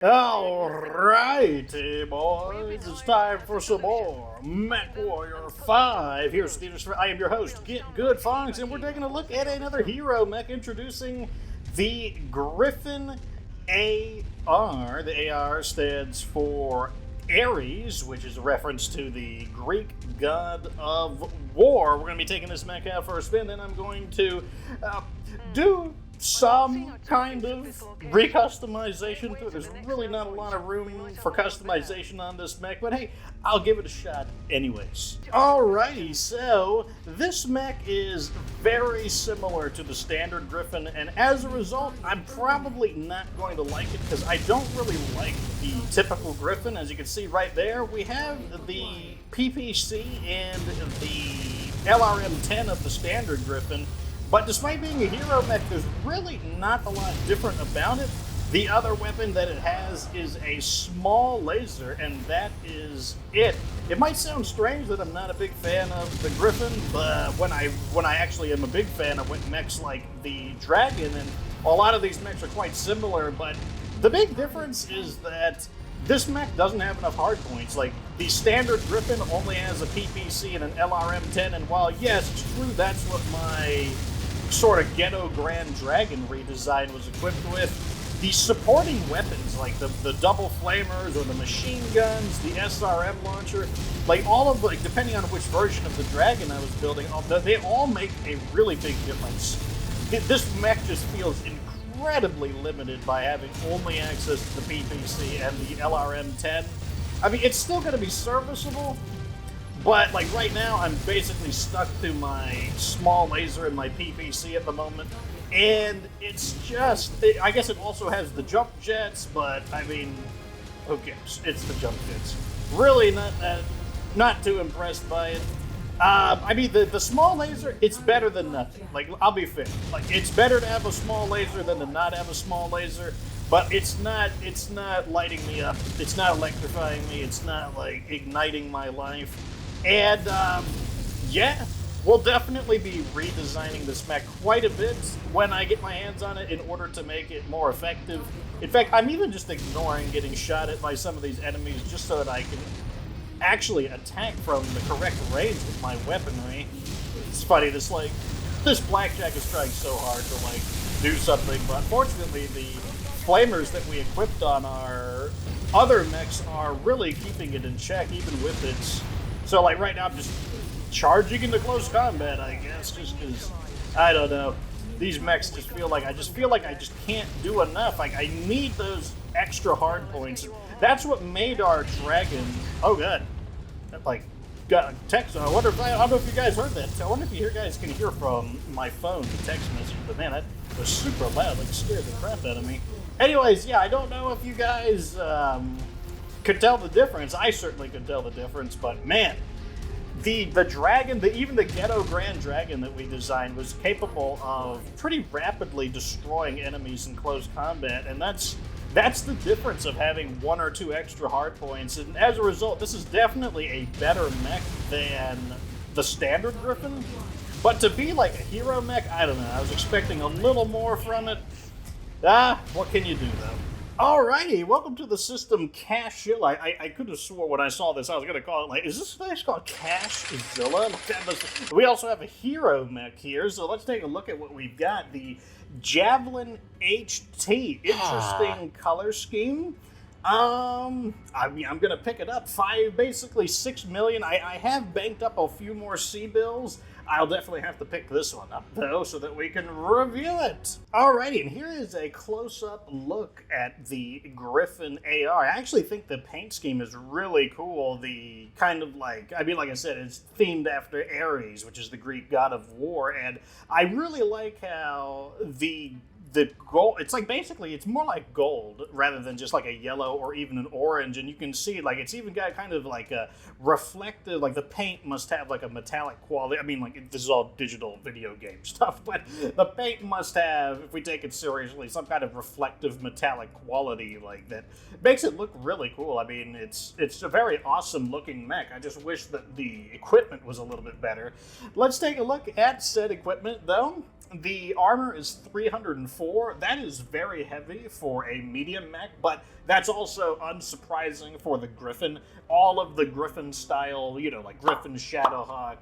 Alrighty, boys, it's time for some more MechWarrior 5. Here's Steven. I am your host, Get Good Fonks, and we're taking a look at another hero mech introducing the Griffin-AR. The AR stands for Ares, which is a reference to the Greek god of war. We're going to be taking this mech out for a spin, and I'm going to do some kind of recustomization to it. There's really not a lot of room for customization on this mech, but hey, I'll give it a shot anyways. Alrighty, so this mech is very similar to the standard Griffin, and as a result, I'm probably not going to like it because I don't really like the typical Griffin. As you can see right there, we have the PPC and the LRM-10 of the standard Griffin. But despite being a hero mech, there's really not a lot different about it. The other weapon that it has is a small laser, and that is it. It might sound strange that I'm not a big fan of the Griffin, but when I actually am a big fan of mechs like the Dragon, and a lot of these mechs are quite similar, but the big difference is that this mech doesn't have enough hardpoints. Like, the standard Griffin only has a PPC and an LRM-10, and while, yes, it's true that's what my sort of ghetto Grand Dragon redesign was equipped with, the supporting weapons, like the double flamers or the machine guns, the SRM launcher, like all of, like, depending on which version of the Dragon I was building, they all make a really big difference. This mech just feels incredibly limited by having only access to the PPC and the LRM-10. I mean, it's still going to be serviceable, but, like, right now, I'm basically stuck to my small laser and my PPC at the moment. And it's just, I guess it also has the jump jets, but, I mean, who cares? It's the jump jets. Really not too impressed by it. I mean, the small laser, it's better than nothing. Like, I'll be fair. Like, it's better to have a small laser than to not have a small laser. But it's not lighting me up. It's not electrifying me. It's not, like, igniting my life. And, yeah, we'll definitely be redesigning this mech quite a bit when I get my hands on it in order to make it more effective. In fact, I'm even just ignoring getting shot at by some of these enemies just so that I can actually attack from the correct range with my weaponry. It's funny, this Blackjack is trying so hard to, like, do something, but unfortunately the flamers that we equipped on our other mechs are really keeping it in check, even with its... So, like, right now I'm just charging into close combat, I guess, just because, I don't know. These mechs just feel like I just can't do enough. Like, I need those extra hard points. That's what made our Dragon... Oh, God. That, like, got a text. I don't know if you guys heard that. I wonder if you guys can hear from my phone the text message, but man, that was super loud. Like, scared the crap out of me. Anyways, yeah, I don't know if you guys could tell the difference. I certainly could tell the difference, but man, the Dragon, even the ghetto Grand Dragon that we designed was capable of pretty rapidly destroying enemies in close combat, and that's the difference of having one or two extra hardpoints. And as a result, this is definitely a better mech than the standard Griffin. But to be like a hero mech, I don't know. I was expecting a little more from it. What can you do, though? Alrighty, welcome to the system Cashzilla. I could have swore when I saw this, I was going to call it, like, is this place called Cashzilla? We also have a hero mech here, so let's take a look at what we've got. The Javelin HT. Interesting color scheme. I mean, I'm going to pick it up. Basically 6 million. I have banked up a few more C-bills. I'll definitely have to pick this one up, though, so that we can review it. Alrighty, and here is a close-up look at the Griffin-AR. I actually think the paint scheme is really cool. The kind of like, I mean, like I said, it's themed after Ares, which is the Greek god of war, and I really like how the gold, it's like basically, it's more like gold rather than just like a yellow or even an orange, and you can see, like, it's even got kind of like a reflective, like the paint must have like a metallic quality. I mean, like, this is all digital video game stuff, but the paint must have, if we take it seriously, some kind of reflective metallic quality, like, that makes it look really cool. I mean, it's a very awesome looking mech. I just wish that the equipment was a little bit better. Let's take a look at said equipment, though. The armor is 304. That is very heavy for a medium mech, but that's also unsurprising for the Griffin. All of the Griffin style, like Griffin, Shadowhawk,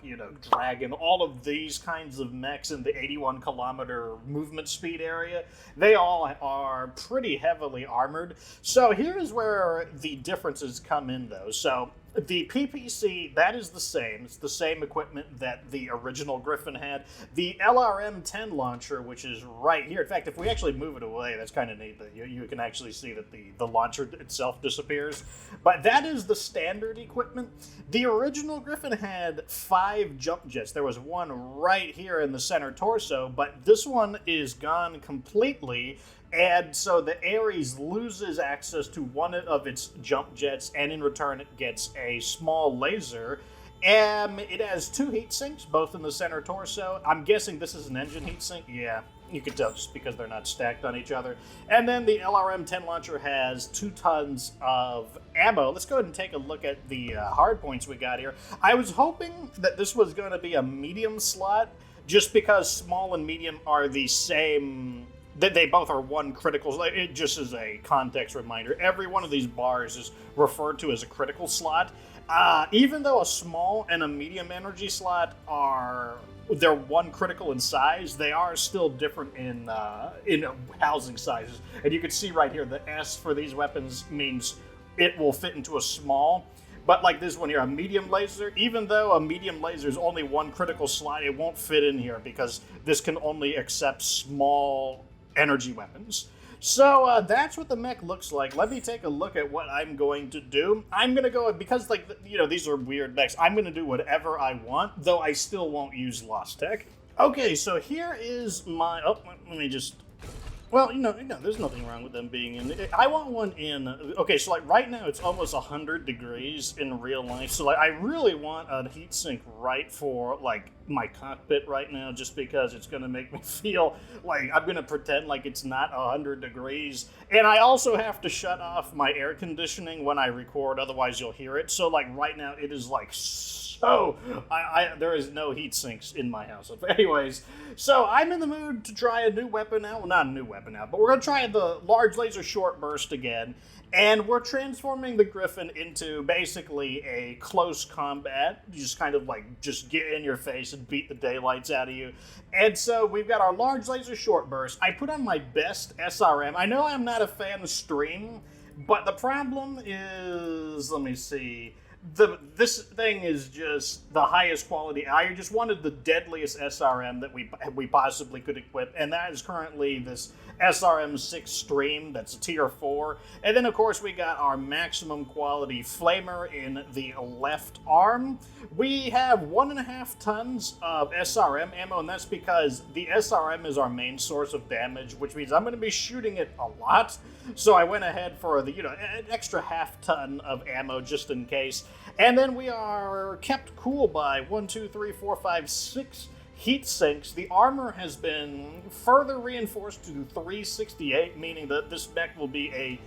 Dragon, all of these kinds of mechs in the 81 kilometer movement speed area, they all are pretty heavily armored. So here's where the differences come in, though. So the PPC, that is the same. It's the same equipment that the original Griffin had. The LRM-10 launcher, which is right here. In fact, if we actually move it away, that's kind of neat that you can actually see that the launcher itself disappears. But that is the standard equipment. The original Griffin had 5 jump jets. There was one right here in the center torso, but this one is gone completely. And so the Ares loses access to one of its jump jets, and in return it gets a small laser. It has 2 heat sinks, both in the center torso. I'm guessing this is an engine heat sink. Yeah, you can tell just because they're not stacked on each other. And then the LRM-10 launcher has 2 tons of ammo. Let's go ahead and take a look at the hard points we got here. I was hoping that this was going to be a medium slot, just because small and medium are the same. That they both are 1 critical. It just is a context reminder. Every one of these bars is referred to as a critical slot. Even though a small and a medium energy slot they're 1 critical in size, they are still different in housing sizes. And you can see right here, the S for these weapons means it will fit into a small. But like this one here, a medium laser, even though a medium laser is only 1 critical slot, it won't fit in here because this can only accept small energy weapons. So that's what the mech looks like. Let me take a look at what I'm going to do. I'm going to go, because these are weird mechs, I'm going to do whatever I want, though I still won't use Lost Tech. Okay, so here is my, let me just, well, there's nothing wrong with them being in. I want one in. Okay, so like right now it's almost 100 degrees in real life. So like I really want a heatsink right for like my cockpit right now, just because it's gonna make me feel like I'm gonna pretend like it's not 100 degrees. And I also have to shut off my air conditioning when I record, otherwise you'll hear it. So like right now it is like so there is no heat sinks in my house. Anyways, so I'm in the mood to try a new weapon now. Well, not a new weapon now, but we're going to try the large laser short burst again. And we're transforming the Griffin into basically a close combat. You just kind of just get in your face and beat the daylights out of you. And so we've got our large laser short burst. I put on my best SRM. I know I'm not a fan of stream, but the problem is, let me see. This thing is just the highest quality. I just wanted the deadliest SRM that we possibly could equip, and that is currently this SRM-6 Stream. That's a tier 4. And then, of course, we got our maximum quality flamer in the left arm. We have 1.5 tons of SRM ammo, and that's because the SRM is our main source of damage, which means I'm going to be shooting it a lot. So I went ahead for the, an extra half ton of ammo just in case. And then we are kept cool by 1, 2, 3, 4, 5, 6 heat sinks. The armor has been further reinforced to 368, meaning that this mech will be a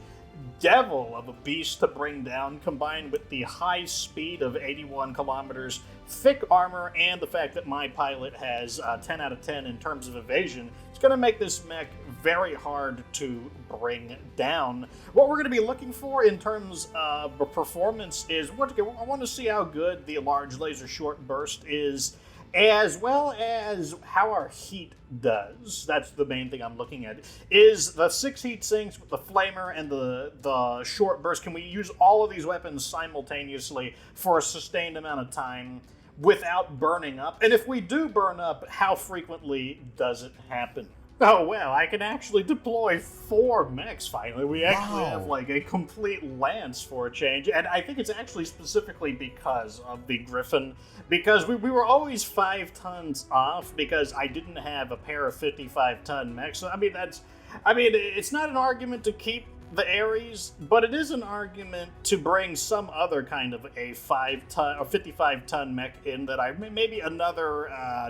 devil of a beast to bring down, combined with the high speed of 81 kilometers, thick armor, and the fact that my pilot has 10 out of 10 in terms of evasion. It's going to make this mech very hard to bring down. What we're going to be looking for in terms of performance is, I want to see how good the large laser short burst is, as well as how our heat does. That's the main thing I'm looking at. Is the 6 heat sinks with the flamer and the short burst, can we use all of these weapons simultaneously for a sustained amount of time without burning up? And if we do burn up, how frequently does it happen? Oh, well, I can actually deploy 4 mechs finally. We actually have a complete lance for a change. And I think it's actually specifically because of the Griffin. Because we were always 5 tons off because I didn't have a pair of 55-ton mechs. So, it's not an argument to keep the Ares, but it is an argument to bring some other kind of a 5-ton or 55-ton mech in that maybe another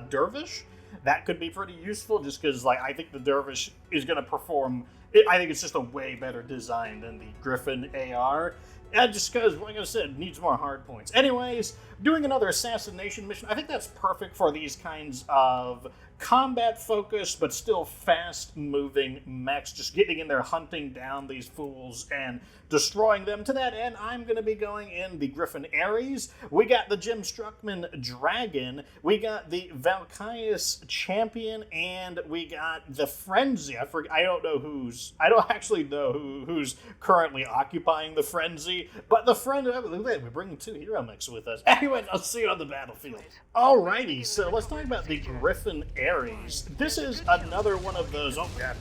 Dervish. That could be pretty useful, just because I think the Dervish is going to perform. I think it's just a way better design than the Griffin-AR. Just because, like I said, needs more hard points. Anyways, doing another assassination mission. I think that's perfect for these kinds of combat-focused, but still fast-moving mechs. Just getting in there, hunting down these fools, and destroying them. To that end, I'm going to be going in the Griffin-Aries. We got the Jim Struckman Dragon. We got the Valkyus Champion, and we got the Frenzy. I don't actually know who's currently occupying the Frenzy, but the Frenzy, we're bringing 2 Hero Mechs with us. Anyway, I'll see you on the battlefield. Alrighty, so let's talk about the Griffin-Aries. This is another one of those, oh god,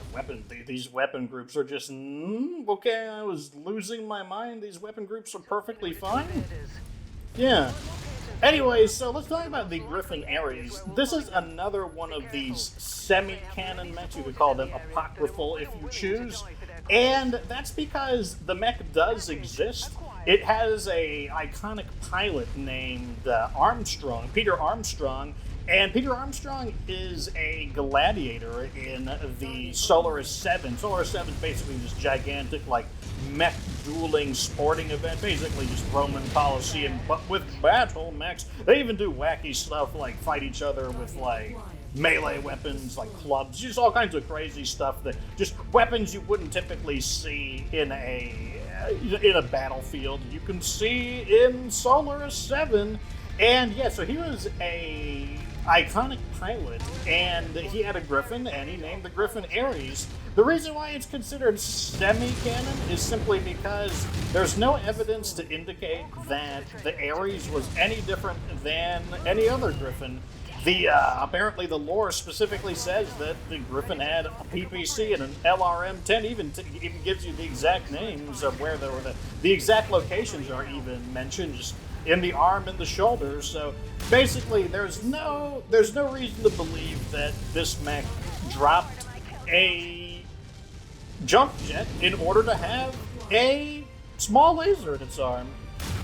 these weapon groups are just, okay, I was losing my mind. These weapon groups are perfectly fine. Yeah. Anyways, so let's talk about the Griffin-Aries. This is another one of these semi-canon mechs. You could call them apocryphal if you choose. And that's because the mech does exist. It has a iconic pilot named Armstrong, Peter Armstrong. And Peter Armstrong is a gladiator in the Solaris 7. Solaris 7 is basically this gigantic, like, mech dueling sporting event, basically just Roman Coliseum, but with battle mechs. They even do wacky stuff like fight each other with, like, melee weapons, like clubs, just all kinds of crazy stuff, that just weapons you wouldn't typically see in a battlefield. You can see in Solaris 7. And yeah, so he was a iconic pilot, and he had a Griffin, and he named the Griffin-Aries. The reason why it's considered semi-canon is simply because there's no evidence to indicate that the Aries was any different than any other Griffin. Apparently the lore specifically says that the Griffin had a PPC and an LRM-10, even gives you the exact names of where the exact locations are even mentioned, just in the arm and the shoulder. So basically there's no reason to believe that this mech dropped a jump jet in order to have a small laser in its arm.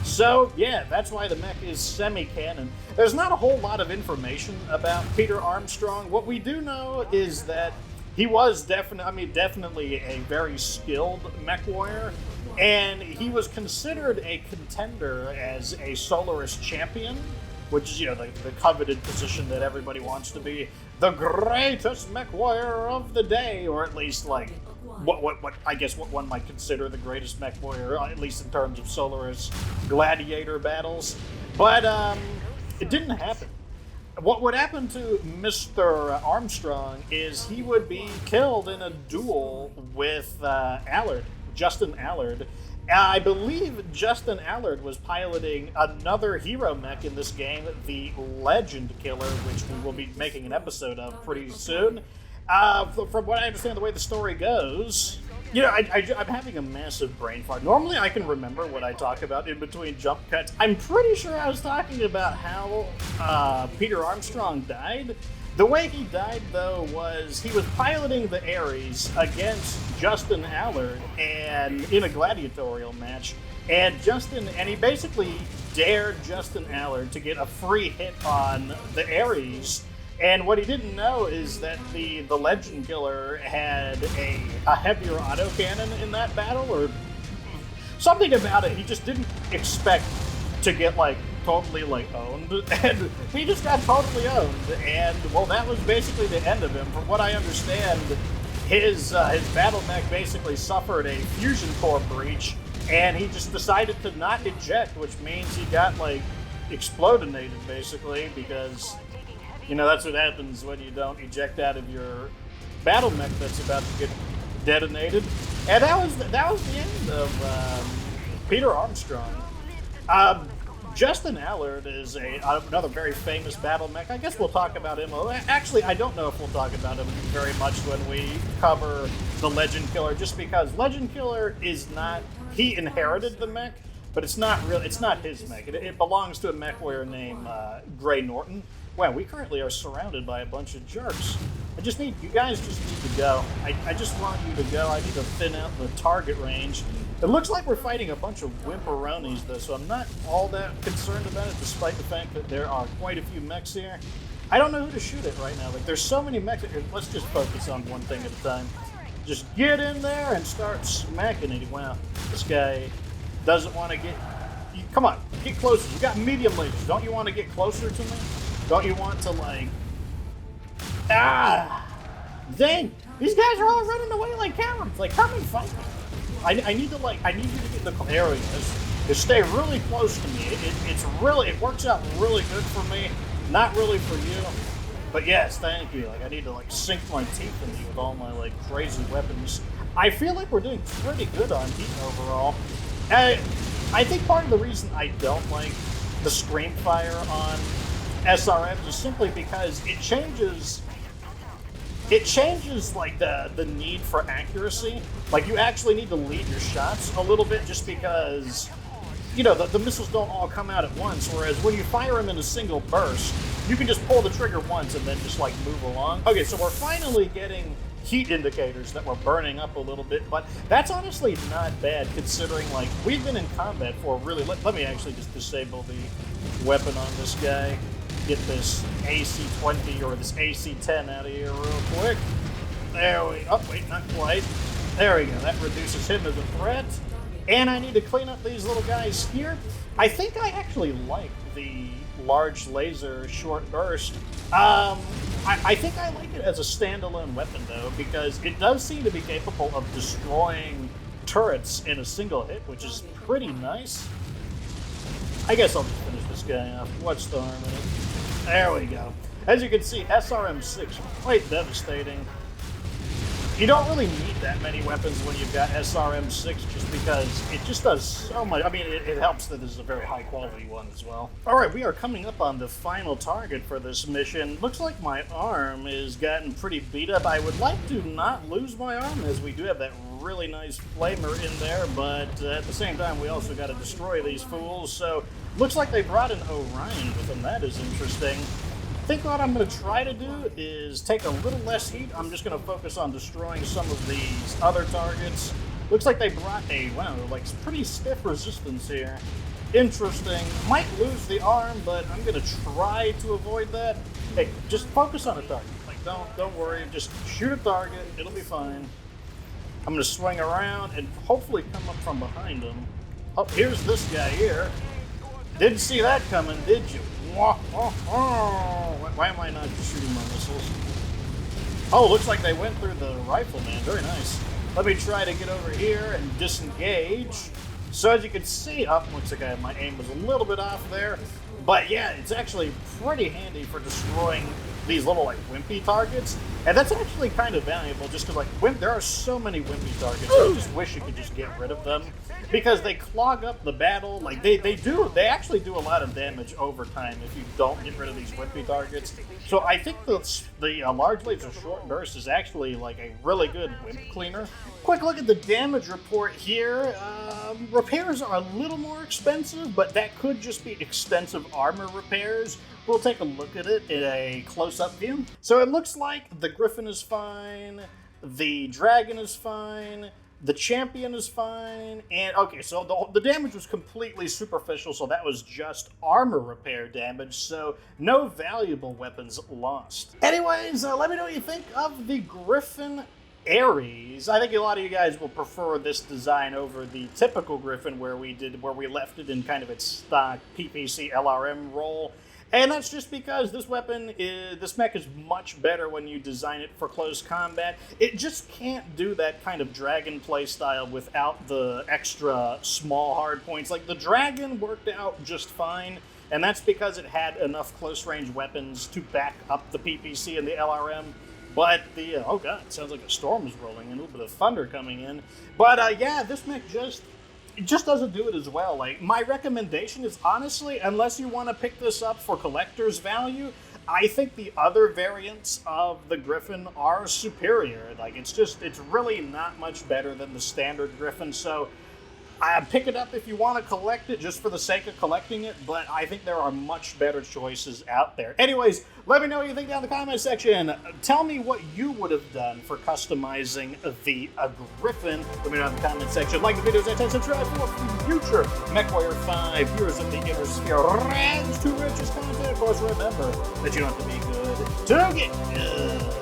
So yeah, that's why the mech is semi-canon. There's not a whole lot of information about Peter Armstrong. What we do know is that he was definitely a very skilled MechWarrior, and he was considered a contender as a Solaris champion, which is, the coveted position that everybody wants to be the greatest MechWarrior of the day, or at least like what one might consider the greatest MechWarrior, at least in terms of Solaris gladiator battles. But it didn't happen. What would happen to Mr. Armstrong is he would be killed in a duel with Justin Allard. I believe Justin Allard was piloting another Hero Mech in this game, the Legend Killer, which we will be making an episode of pretty soon. From what I understand, the way the story goes, I'm having a massive brain fart. Normally I can remember what I talk about in between jump cuts. I'm pretty sure I was talking about how Peter Armstrong died. The way he died, though, was he was piloting the Aries against Justin Allard and in a gladiatorial match, and he basically dared Justin Allard to get a free hit on the Aries. And what he didn't know is that the Legend Killer had a heavier autocannon in that battle, or something about it. He just didn't expect to get totally owned, and he just got totally owned. And well, that was basically the end of him. From what I understand, his battle mech basically suffered a fusion core breach, and he just decided to not eject, which means he got explodinated basically, because that's what happens when you don't eject out of your battle mech that's about to get detonated. And that was the end of Peter Armstrong. Justin Allard is another very famous battle mech. I guess we'll talk about him. Actually, I don't know if we'll talk about him very much when we cover the Legend Killer, just because Legend Killer he inherited the mech, but it's not his mech. It belongs to a MechWarrior named Gray Norton. Wow, we currently are surrounded by a bunch of jerks. You guys just need to go. I just want you to go. I need to thin out the target range. It looks like we're fighting a bunch of wimperonis, though, so I'm not all that concerned about it, despite the fact that there are quite a few mechs here. I don't know who to shoot at right now. There's so many mechs. Let's just focus on one thing at a time. Just get in there and start smacking it. Wow, this guy doesn't want to get... Come on, get closer. You got medium lasers. Don't you want to get closer to me? Don't you want to, like... Ah! Dang! These guys are all running away like cowards. Like, come and fight me. I need to, like, I need you to get in the areas. To stay really close to me. It works out really good for me. Not really for you. But yes, thank you. Like, I need to, like, sink my teeth in you with all my, like, crazy weapons. I feel like we're doing pretty good on heat overall. I think part of the reason I don't like the screen fire on SRMs is simply because it changes like the need for accuracy. Like, you actually need to lead your shots a little bit just because, you know, the missiles don't all come out at once, whereas when you fire them in a single burst, you can just pull the trigger once and then just, like, move along. Okay, so we're finally getting heat indicators that we're burning up a little bit, but that's honestly not bad considering, like, we've been in combat for really... Let me actually just disable the weapon on this guy. Get this AC-20 or this AC-10 out of here real quick. There we... Oh, wait, not quite. There we go. That reduces him as a threat. And I need to clean up these little guys here. I think I actually like the large laser short burst. I think I like it as a standalone weapon, though, because it does seem to be capable of destroying turrets in a single hit, which is pretty nice. I guess I'll just finish this guy off. What's the harm in it? There we go. As you can see, SRM-6, quite devastating. You don't really need that many weapons when you've got SRM-6 just because it just does so much. I mean, it helps that this is a very high-quality one as well. Alright, we are coming up on the final target for this mission. Looks like my arm has gotten pretty beat up. I would like to not lose my arm, as we do have that really nice flamer in there, but at the same time, we also got to destroy these fools. So, looks like they brought an Orion with them. That is interesting. I think what I'm going to try to do is take a little less heat. I'm just going to focus on destroying some of these other targets. Looks like they brought a, wow, like pretty stiff resistance here. Interesting. Might lose the arm, but I'm going to try to avoid that. Hey, just focus on a target. Like, don't worry. Just shoot a target. It'll be fine. I'm going to swing around and hopefully come up from behind him. Oh, here's this guy here. Didn't see that coming, did you? Why am I not shooting my missiles? Oh, looks like they went through the rifleman. Very nice. Let me try to get over here and disengage. So as you can see, looks like my aim was a little bit off there. But yeah, it's actually pretty handy for destroying these little, like, wimpy targets. And that's actually kind of valuable just because, like, there are so many wimpy targets. I just wish you could just get rid of them. Because they clog up the battle. Like, they actually do a lot of damage over time if you don't get rid of these wimpy targets. So I think the large laser short burst is actually, like, a really good wimp cleaner. Quick look at the damage report here. Repairs are a little more expensive, but that could just be extensive armor repairs. We'll take a look at it in a close-up view. So it looks like the Griffin is fine, the Dragon is fine, the Champion is fine, and okay, so the damage was completely superficial, so that was just armor repair damage, so no valuable weapons lost. Anyways, let me know what you think of the Griffin Ares. I think a lot of you guys will prefer this design over the typical Griffin where we left it in kind of its stock PPC LRM role. And that's just because this mech is much better when you design it for close combat. It just can't do that kind of dragon play style without the extra small hard points. Like, the dragon worked out just fine, and that's because it had enough close range weapons to back up the PPC and the LRM. But oh god, it sounds like a storm is rolling in, a little bit of thunder coming in. But yeah, this mech just doesn't do it as well. Like, my recommendation is, honestly, unless you want to pick this up for collector's value, I think the other variants of the Griffin are superior. Like, it's really not much better than the standard Griffin, so pick it up if you want to collect it just for the sake of collecting it, but I think there are much better choices out there. Anyways, let me know what you think down in the comment section. Tell me what you would have done for customizing the Griffin. Let me know in the comment section. Like the videos and subscribe for future MechWarrior 5 Heroes of the Inner Sphere rags to riches content. Of course, remember that you don't have to be good to get good.